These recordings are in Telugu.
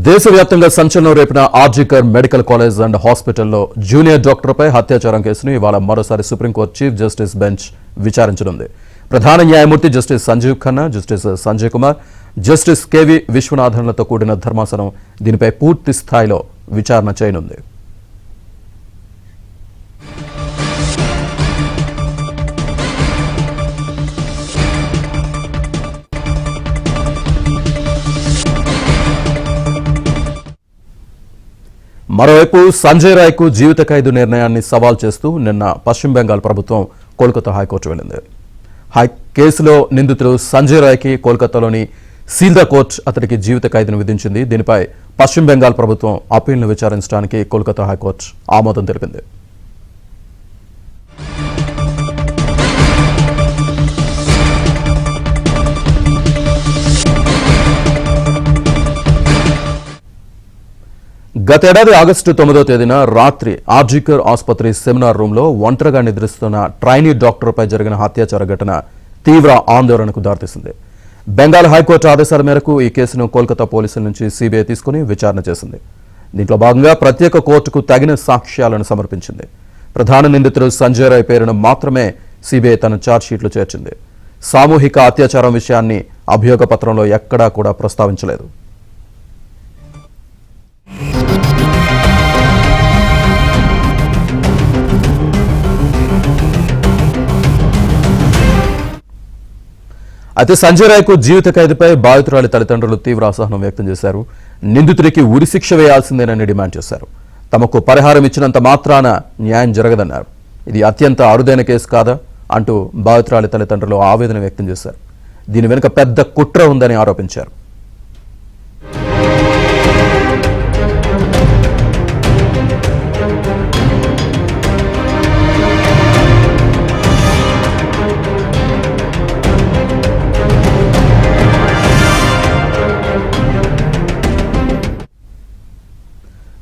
దేశవ్యాప్తంగా సంచలనం రేపిన ఆర్జికర్ మెడికల్ కాలేజ్ అండ్ హాస్పిటల్లో జూనియర్ డాక్టర్పై అత్యాచారం కేసును ఇవాళ మరోసారి సుప్రీంకోర్టు చీఫ్ జస్టిస్ బెంచ్ విచారించనుంది. ప్రధాన న్యాయమూర్తి justice Sanjiv Khanna, justice Sanjay Kumar, justice KV విశ్వనాథన్లతో కూడిన ధర్మాసనం దీనిపై పూర్తి స్థాయిలో విచారణ చేయనుంది. మరోవైపు సంజయ్ రాయ్కు జీవిత ఖైదు నిర్ణయాన్ని సవాల్ చేస్తూ నిన్న పశ్చిమ బెంగాల్ ప్రభుత్వం కోల్కతా హైకోర్టు వెళ్లింది. కేసులో నిందితుడు సంజయ్ రాయ్కి కోల్కతాలోని సీల్దా కోర్టు అతడికి జీవిత ఖైదును విధించింది. దీనిపై పశ్చిమ బెంగాల్ ప్రభుత్వం అప్పీల్ను విచారించడానికి కోల్కతా హైకోర్టు ఆమోదం తెలిపింది. గతేడాది ఆగస్టు 9వ తేదీన రాత్రి ఆర్జికర్ ఆసుపత్రి సెమినార్ రూంలో ఒంటరిగా నిద్రిస్తున్న ట్రైనీ డాక్టర్పై జరిగిన అత్యాచార ఘటన తీవ్ర ఆందోళనకు దారితీసింది. బెంగాల్ హైకోర్టు ఆదేశాల మేరకు ఈ కేసును కోల్కతా పోలీసుల నుంచి సిబిఐ తీసుకుని విచారణ చేసింది. దీంట్లో భాగంగా ప్రత్యేక కోర్టుకు తగిన సాక్ష్యాలను సమర్పించింది. ప్రధాన నిందితుడు సంజయ్ రాయ్ పేరును మాత్రమే సిబిఐ తన ఛార్జ్షీట్లో చేర్చింది. సామూహిక అత్యాచారం విషయాన్ని అభియోగ పత్రంలో ఎక్కడా కూడా ప్రస్తావించలేదు. అయితే సంజయ్ రాయ్కు జీవిత ఖైదుపై బాధితురాలి తల్లిదండ్రులు తీవ్ర అసహనం వ్యక్తం చేశారు. నిందితుడికి ఉరిశిక్ష వేయాల్సిందేనని డిమాండ్ చేశారు. తమకు పరిహారం ఇచ్చినంత మాత్రాన న్యాయం జరగదన్నారు. ఇది అత్యంత అరుదైన కేసు కాదా అంటూ బాధితురాలి తల్లిదండ్రులు ఆవేదన వ్యక్తం చేశారు. దీని వెనుక పెద్ద కుట్ర ఉందని ఆరోపించారు.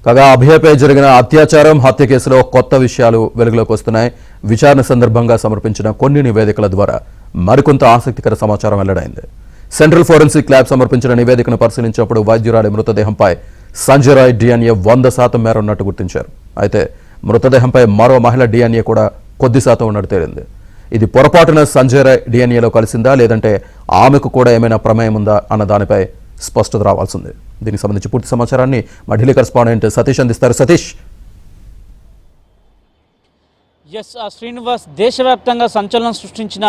కాగా అభయపై జరిగిన అత్యాచారం, హత్య కేసులో కొత్త విషయాలు వెలుగులోకి వస్తున్నాయి. విచారణ సందర్భంగా సమర్పించిన కొన్ని నివేదికల ద్వారా మరికొంత ఆసక్తికర సమాచారం వెల్లడైంది. సెంట్రల్ ఫోరెన్సిక్ ల్యాబ్ సమర్పించిన నివేదికను పరిశీలించినప్పుడు వైద్యురాలి మృతదేహంపై సంజయ్ రాయ్ డిఎన్ఏ 100% మేర ఉన్నట్టు గుర్తించారు. అయితే మృతదేహంపై మరో మహిళ డిఎన్ఏ కూడా కొద్ది శాతం ఉన్నట్టు తేలింది. ఇది పొరపాటున సంజయ్ రాయ్ డిఎన్ఏలో కలిసిందా లేదంటే ఆమెకు కూడా ఏమైనా ప్రమేయం ఉందా అన్న దానిపై స్పష్టత రావాల్సింది. దీనికి సంబంధించి పూర్తి సమాచారాన్ని మా ఢిల్లీ కరెస్పాండెంట్ సతీష్ అందిస్తారు. సతీష్. శ్రీనివాస్, దేశవ్యాప్తంగా సంచలనం సృష్టించిన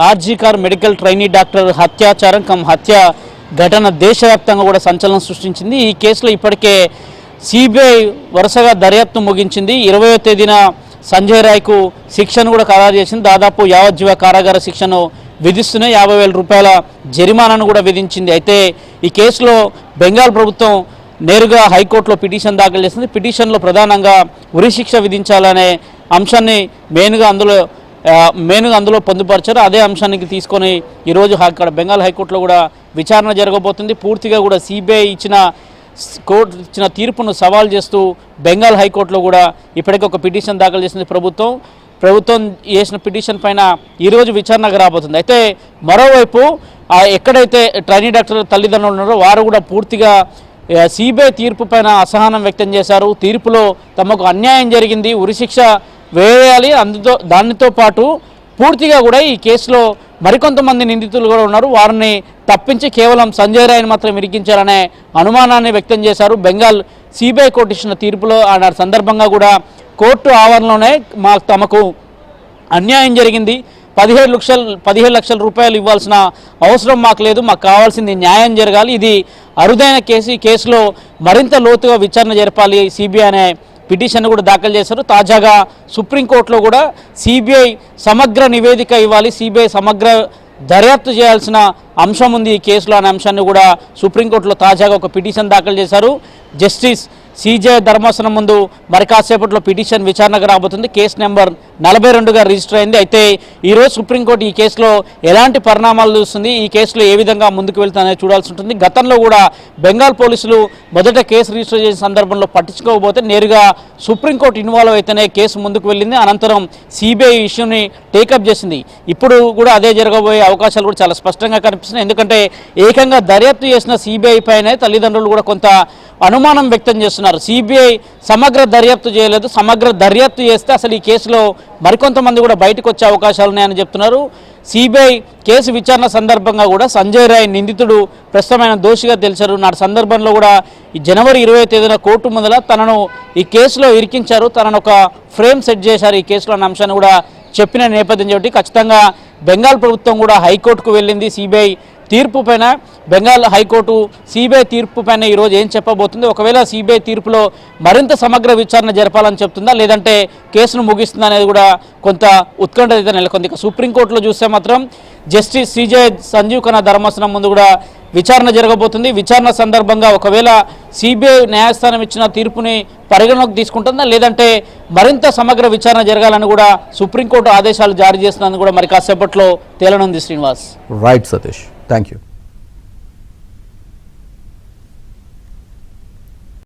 ఆర్జికర్ మెడికల్ ట్రైనీ డాక్టర్ హత్యాచారం హత్య ఘటన దేశవ్యాప్తంగా కూడా సంచలనం సృష్టించింది. ఈ కేసులో ఇప్పటికే సిబిఐ వరుసగా దర్యాప్తు ముగించింది. 20వ తేదీన సంజయ్ రాయ్కు శిక్షను కూడా ఖరారు చేసింది. దాదాపు యావజ్జీవ కారాగార శిక్షను విధిస్తూనే 50,000 రూపాయల జరిమానాను కూడా విధించింది. అయితే ఈ కేసులో బెంగాల్ ప్రభుత్వం నేరుగా హైకోర్టులో పిటిషన్ దాఖలు చేసింది. పిటిషన్లో ప్రధానంగా ఉరిశిక్ష విధించాలనే అంశాన్ని మెయిన్గా అందులో పొందుపరిచారు. అదే అంశానికి తీసుకొని ఈరోజు అక్కడ బెంగాల్ హైకోర్టులో కూడా విచారణ జరగబోతుంది. పూర్తిగా కూడా సిబిఐ కోర్టు ఇచ్చిన తీర్పును సవాల్ చేస్తూ బెంగాల్ హైకోర్టులో కూడా ఇప్పటికే ఒక పిటిషన్ దాఖలు చేసింది ప్రభుత్వం చేసిన పిటిషన్ పైన ఈరోజు విచారణకు రాబోతుంది. అయితే మరోవైపు ఎక్కడైతే ట్రైనీ డాక్టర్ తల్లిదండ్రులు ఉన్నారో వారు కూడా పూర్తిగా సిబిఐ తీర్పు పైన అసహనం వ్యక్తం చేశారు. తీర్పులో తమకు అన్యాయం జరిగింది, ఉరిశిక్ష వేయాలి, దానితో పాటు పూర్తిగా కూడా ఈ కేసులో మరికొంతమంది నిందితులు కూడా ఉన్నారు, వారిని తప్పించి కేవలం సంజయ్ రాయ్ని మాత్రం ఇరికించారనే అనుమానాన్ని వ్యక్తం చేశారు. బెంగాల్ సిబిఐ కోర్టు ఇచ్చిన తీర్పులో ఆ సందర్భంగా కూడా కోర్టు ఆవరణలోనే తమకు అన్యాయం జరిగింది, 17 లక్షల రూపాయలు ఇవ్వాల్సిన అవసరం మాకు లేదు, మాకు కావాల్సింది న్యాయం జరగాలి, ఇది అరుదైన కేసు, ఈ కేసులో మరింత లోతుగా విచారణ జరపాలి సిబిఐ అనే పిటిషన్ కూడా దాఖలు చేశారు. తాజాగా సుప్రీంకోర్టులో కూడా సిబిఐ సమగ్ర నివేదిక ఇవ్వాలి, సిబిఐ సమగ్ర దర్యాప్తు చేయాల్సిన అంశం ఉంది ఈ కేసులో అనే అంశాన్ని కూడా సుప్రీంకోర్టులో తాజాగా ఒక పిటిషన్ దాఖలు చేశారు. జస్టిస్ సీజే ధర్మాసనం ముందు మరి కాసేపట్లో పిటిషన్ విచారణకు రాబోతుంది. కేసు నెంబర్ 42గా రిజిస్టర్ అయింది. అయితే ఈరోజు సుప్రీంకోర్టు ఈ కేసులో ఎలాంటి పరిణామాలు చూస్తుంది, ఈ కేసులో ఏ విధంగా ముందుకు వెళ్తుందనేది చూడాల్సి ఉంటుంది. గతంలో కూడా బెంగాల్ పోలీసులు మొదట కేసు రిజిస్టర్ చేసిన సందర్భంలో పట్టించుకోకపోతే నేరుగా సుప్రీంకోర్టు ఇన్వాల్వ్ అయితేనే కేసు ముందుకు వెళ్ళింది. అనంతరం సిబిఐ ఇష్యూని టేకప్ చేసింది. ఇప్పుడు కూడా అదే జరగబోయే అవకాశాలు కూడా చాలా స్పష్టంగా కనిపిస్తున్నాయి. ఎందుకంటే ఏకంగా దర్యాప్తు చేసిన సిబిఐ పైనే తల్లిదండ్రులు కూడా కొంత అనుమానం వ్యక్తం చేస్తున్నారు. సిబిఐ సమగ్ర దర్యాప్తు చేయలేదు, సమగ్ర దర్యాప్తు చేస్తే అసలు ఈ కేసులో మరికొంతమంది కూడా బయటకు వచ్చే అవకాశాలు ఉన్నాయని చెప్తున్నారు. సిబిఐ కేసు విచారణ సందర్భంగా కూడా సంజయ్ రాయ్ నిందితుడు ప్రస్తుతమైన దోషిగా తెలిసారు. నాటి సందర్భంలో కూడా ఈ జనవరి 20వ తేదీన కోర్టు ముందల తనను ఈ కేసులో ఇరికించారు, తనను ఒక ఫ్రేమ్ సెట్ చేశారు ఈ కేసులో అన్న అంశాన్ని కూడా చెప్పిన నేపథ్యం కాబట్టి ఖచ్చితంగా బెంగాల్ ప్రభుత్వం కూడా హైకోర్టుకు వెళ్ళింది. సిబిఐ తీర్పు పైన బెంగాల్ హైకోర్టు సిబిఐ తీర్పు పైన ఈరోజు ఏం చెప్పబోతుంది, ఒకవేళ సిబిఐ తీర్పులో మరింత సమగ్ర విచారణ జరపాలని చెప్తుందా లేదంటే కేసును ముగిస్తుందా అనేది కూడా కొంత ఉత్కంఠ అయితే నెలకొంది. ఇక సుప్రీంకోర్టులో చూస్తే మాత్రం జస్టిస్ సిజే సంజీవ్ ఖన్నా ధర్మాసనం ముందు కూడా విచారణ జరగబోతుంది. విచారణ సందర్భంగా ఒకవేళ సిబిఐ న్యాయస్థానం ఇచ్చిన తీర్పుని పరిగణలోకి తీసుకుంటుందా లేదంటే మరింత సమగ్ర విచారణ జరగాలని కూడా సుప్రీంకోర్టు ఆదేశాలు జారీ చేస్తుందని కూడా మరి కాసేపట్లో తేలనుంది. Srinivas. Right Satish, thank you.